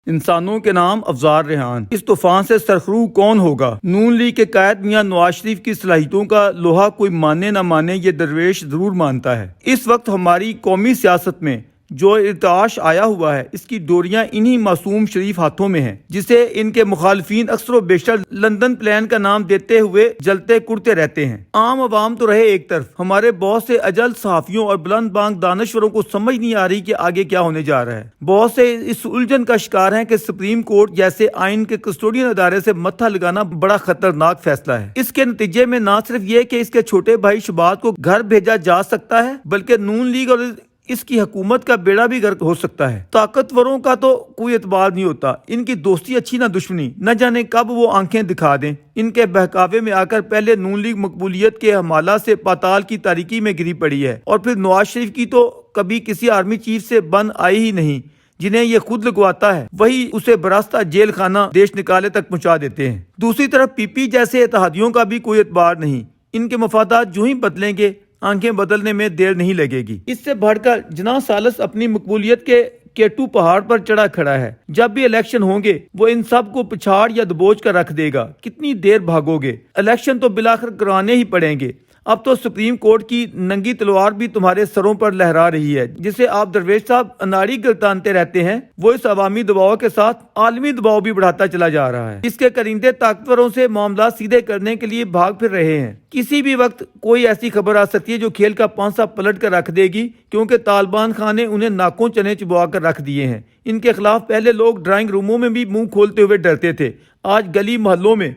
انسانوں کے نام افزار ریحان، اس طوفان سے سرخرو کون ہوگا؟ نون لیگ کے قائد میاں نواز شریف کی صلاحیتوں کا لوہا کوئی مانے نہ مانے، یہ درویش ضرور مانتا ہے۔ اس وقت ہماری قومی سیاست میں جو ارتعاش آیا ہوا ہے، اس کی ڈوریاں انہی معصوم شریف ہاتھوں میں ہیں، جسے ان کے مخالفین اکثر و بیشتر لندن پلان کا نام دیتے ہوئے جلتے کڑتے رہتے ہیں۔ عام عوام تو رہے ایک طرف، ہمارے بہت سے اجل صحافیوں اور بلند بانگ دانشوروں کو سمجھ نہیں آ رہی کہ آگے کیا ہونے جا رہا ہے۔ بہت سے اس الجھن کا شکار ہیں کہ سپریم کورٹ جیسے آئین کے کسٹوڈین ادارے سے متھا لگانا بڑا خطرناک فیصلہ ہے۔ اس کے نتیجے میں نہ صرف یہ کہ اس کے چھوٹے بھائی شہباز کو گھر بھیجا جا سکتا ہے، بلکہ نون لیگ اور اس کی حکومت کا بیڑا بھی غرق ہو سکتا ہے۔ طاقتوروں کا تو کوئی اعتبار نہیں ہوتا، ان کی دوستی اچھی نہ دشمنی، نہ جانے کب وہ آنکھیں دکھا دیں۔ ان کے بہکاوے میں آ کر پہلے نون لیگ مقبولیت کے حمالہ سے پاتال کی تاریکی میں گری پڑی ہے، اور پھر نواز شریف کی تو کبھی کسی آرمی چیف سے بن آئی ہی نہیں، جنہیں یہ خود لگواتا ہے وہی اسے براستہ جیل خانہ دیش نکالے تک پہنچا دیتے ہیں۔ دوسری طرف پی پی جیسے اتحادیوں کا بھی کوئی اعتبار نہیں، ان کے مفادات جو ہی بدلیں گے، آنکھیں بدلنے میں دیر نہیں لگے گی۔ اس سے بڑھ کر جناح ثالث اپنی مقبولیت کے کیٹو پہاڑ پر چڑھا کھڑا ہے۔ جب بھی الیکشن ہوں گے وہ ان سب کو پچھاڑ یا دبوچ کر رکھ دے گا۔ کتنی دیر بھاگو گے؟ الیکشن تو بلاخر کروانے ہی پڑیں گے۔ اب تو سپریم کورٹ کی ننگی تلوار بھی تمہارے سروں پر لہرا رہی ہے، جسے آپ درویش صاحب اناڑی گردانتے رہتے ہیں، وہ اس عوامی دباؤ کے ساتھ عالمی دباؤ بھی بڑھاتا چلا جا رہا ہے۔ اس کے کرندے طاقتوروں سے معاملات سیدھے کرنے کے لیے بھاگ پھر رہے ہیں۔ کسی بھی وقت کوئی ایسی خبر آ سکتی ہے جو کھیل کا پانسا پلٹ کر رکھ دے گی، کیونکہ طالبان خان نے انہیں ناکوں چنے چبوا کر رکھ دیے ہیں۔ ان کے خلاف پہلے لوگ ڈرائنگ روموں میں بھی منہ کھولتے ہوئے ڈرتے تھے، آج گلی محلوں میں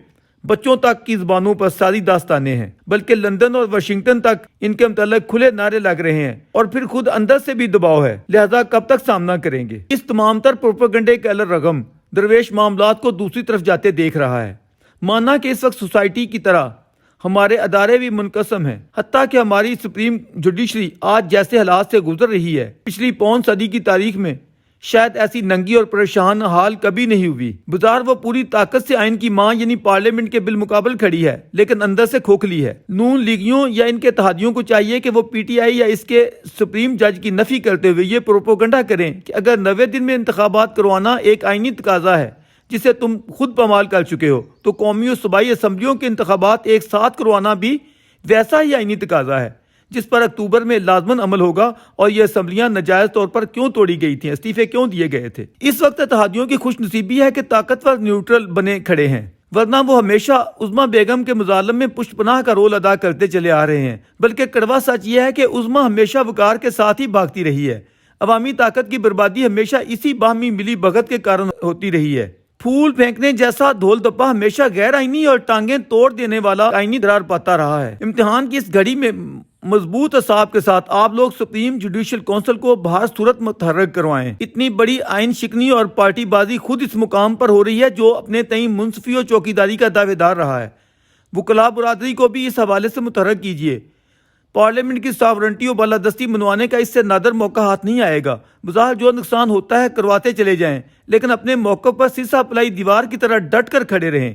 بچوں تک کی زبانوں پر ساری داستانیں ہیں، بلکہ لندن اور واشنگٹن تک ان کے متعلق کھلے نعرے لگ رہے ہیں، اور پھر خود اندر سے بھی دباؤ ہے، لہذا کب تک سامنا کریں گے؟ اس تمام تر پروپیگنڈے کے الرغم درویش معاملات کو دوسری طرف جاتے دیکھ رہا ہے۔ مانا کہ اس وقت سوسائٹی کی طرح ہمارے ادارے بھی منقسم ہیں، حتیٰ کہ ہماری سپریم جوڈیشری آج جیسے حالات سے گزر رہی ہے، پچھلی پون صدی کی تاریخ میں شاید ایسی ننگی اور پریشان حال کبھی نہیں ہوئی۔ بظاہر وہ پوری طاقت سے آئین کی ماں یعنی پارلیمنٹ کے بالمقابل کھڑی ہے، لیکن اندر سے کھوکھلی ہے۔ نون لیگیوں یا ان کے اتحادیوں کو چاہیے کہ وہ پی ٹی آئی یا اس کے سپریم جج کی نفی کرتے ہوئے یہ پروپیگنڈا کریں کہ اگر 90 دن میں انتخابات کروانا ایک آئینی تقاضا ہے جسے تم خود پامال کر چکے ہو، تو قومی و صوبائی اسمبلیوں کے انتخابات ایک ساتھ کروانا بھی ویسا ہی آئینی تقاضا ہے، جس پر اکتوبر میں لازماً عمل ہوگا۔ اور یہ اسمبلیاں ناجائز طور پر کیوں توڑی گئی تھیں، استعفے کیوں دیے گئے تھے؟ اس وقت اتحادیوں کی خوش نصیبی ہے کہ طاقتور نیوٹرل بنے کھڑے ہیں، ورنہ وہ ہمیشہ عظما بیگم کے مظالم میں پشت پناہ کا رول ادا کرتے چلے آ رہے ہیں۔ بلکہ کڑوا سچ یہ ہے کہ عظما ہمیشہ وقار کے ساتھ ہی بھاگتی رہی ہے۔ عوامی طاقت کی بربادی ہمیشہ اسی باہمی ملی بھگت کے کارن ہوتی رہی ہے۔ پھول پھینکنے جیسا دھول دپا ہمیشہ غیر آئینی اور ٹانگیں توڑ دینے والا آئینی درار پاتا رہا ہے۔ امتحان کی اس گھڑی میں مضبوط اعصاب کے ساتھ آپ لوگ سپریم جوڈیشل کونسل کو بہر صورت متحرک کروائیں۔ اتنی بڑی آئین شکنی اور پارٹی بازی خود اس مقام پر ہو رہی ہے جو اپنے تئیں منصفی و چوکیداری کا دعوے دار رہا ہے۔ وکلاء برادری کو بھی اس حوالے سے متحرک کیجیے۔ پارلیمنٹ کی ساورنٹی و بالادستی منوانے کا اس سے نادر موقع ہاتھ نہیں آئے گا۔ بظاہر جو نقصان ہوتا ہے کرواتے چلے جائیں، لیکن اپنے موقع پر سیسا پلائی دیوار کی طرح ڈٹ کر کھڑے رہیں۔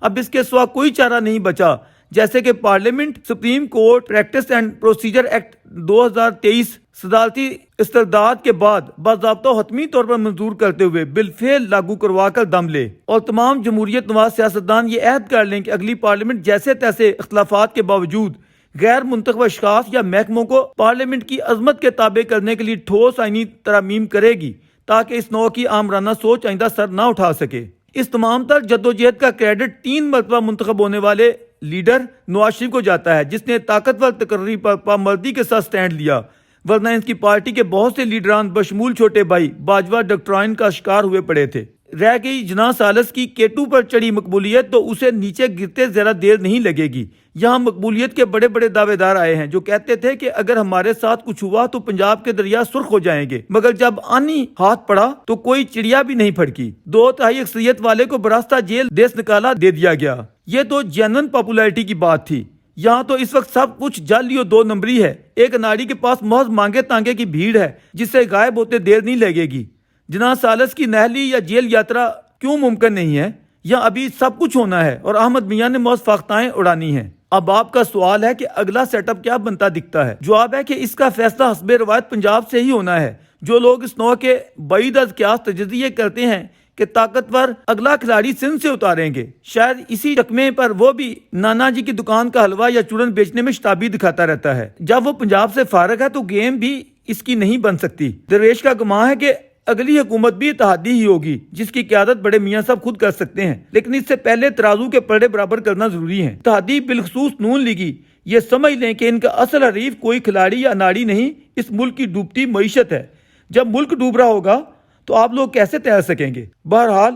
اب اس کے سوا کوئی چارہ نہیں بچا، جیسے کہ parliament supreme court practice and procedure act 2023 صدارتی استرداد کے بعد باضابطہ و حتمی طور پر منظور کرتے ہوئے بالفعل لاگو کروا کر دم لے، اور تمام جمہوریت نواز سیاستدان یہ عہد کر لیں کہ اگلی پارلیمنٹ جیسے تیسے اختلافات کے باوجود غیر منتخب اشخاص یا محکموں کو پارلیمنٹ کی عظمت کے تابع کرنے کے لیے ٹھوس آئینی ترامیم کرے گی، تاکہ اس نوع کی آمرانہ سوچ آئندہ سر نہ اٹھا سکے۔ اس تمام تر جدوجہد کا کریڈٹ 3 مرتبہ منتخب ہونے والے لیڈر نواز شریف کو جاتا ہے، جس نے طاقتور تقرری پر پامردی کے ساتھ سٹینڈ لیا، ورنہ ان کی پارٹی کے بہت سے لیڈران بشمول چھوٹے بھائی باجوہ ڈکٹرائن کا شکار ہوئے پڑے تھے۔ رہ گئی جناح ثالث کی کیٹو پر چڑھی مقبولیت، تو اسے نیچے گرتے ذرا دیر نہیں لگے گی۔ یہاں مقبولیت کے بڑے بڑے دعوے دار آئے ہیں جو کہتے تھے کہ اگر ہمارے ساتھ کچھ ہوا تو پنجاب کے دریا سرخ ہو جائیں گے، مگر جب آنی ہاتھ پڑا تو کوئی چڑیا بھی نہیں پھڑکی، 2/3 اکثریت والے کو براستہ جیل دیس نکالا دے دیا گیا۔ یہ تو جنرل پاپولیرٹی کی بات تھی۔ یہاں تو اس وقت سب کچھ جعلی اور 2 نمبری ہے۔ ایک اناڑی کے پاس محض مانگے تانگے کی بھیڑ ہے، جس سے غائب ہوتے دیر نہیں لگے گی۔ جناح ثالث کی نہلی یا جیل یاترا کیوں ممکن نہیں ہے؟ یہاں ابھی سب کچھ ہونا ہے، اور احمد میاں نے محض فاختائیں اڑانی ہیں۔ اب آپ کا سوال ہے کہ اگلا سیٹ اپ کیا بنتا دکھتا ہے؟ جواب ہے کہ اس کا فیصلہ حسب روایت پنجاب سے ہی ہونا ہے۔ جو لوگ اس نوع کے بعید از قیاس تجزیے کرتے ہیں کہ طاقتور اگلا کھلاڑی سندھ سے اتاریں گے۔ شاید اسی چکمے پر وہ بھی نانا جی کی دکان کا حلوہ یا چورن بیچنے میں شتابی دکھاتا رہتا ہے۔ جب وہ پنجاب سے فارغ ہے تو گیم بھی اس کی نہیں بن سکتی۔ درویش کا گمان ہے کہ اگلی حکومت بھی اتحادی ہی ہوگی جس کی قیادت بڑے میاں صاحب خود کر سکتے ہیں، لیکن اس سے پہلے ترازو کے پلڑے برابر کرنا ضروری ہے۔ اتحادی بالخصوص نون لیگی یہ سمجھ لیں کہ ان کا اصل حریف کوئی کھلاڑی یا ناڑی نہیں، اس ملک کی ڈوبتی معیشت ہے۔ جب ملک ڈوب رہا ہوگا تو آپ لوگ کیسے تیر سکیں گے؟ بہرحال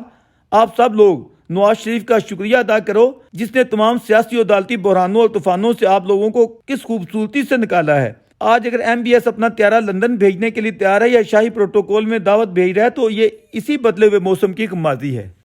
آپ سب لوگ نواز شریف کا شکریہ ادا کرو جس نے تمام سیاسی و عدالتی بحرانوں اور طوفانوں سے آپ لوگوں کو کس خوبصورتی سے نکالا ہے۔ آج اگر ایم بی ایس اپنا طیارہ لندن بھیجنے کے لیے تیار ہے یا شاہی پروٹوکول میں دعوت بھیج رہا ہے تو یہ اسی بدلے ہوئے موسم کی غمازی ہے۔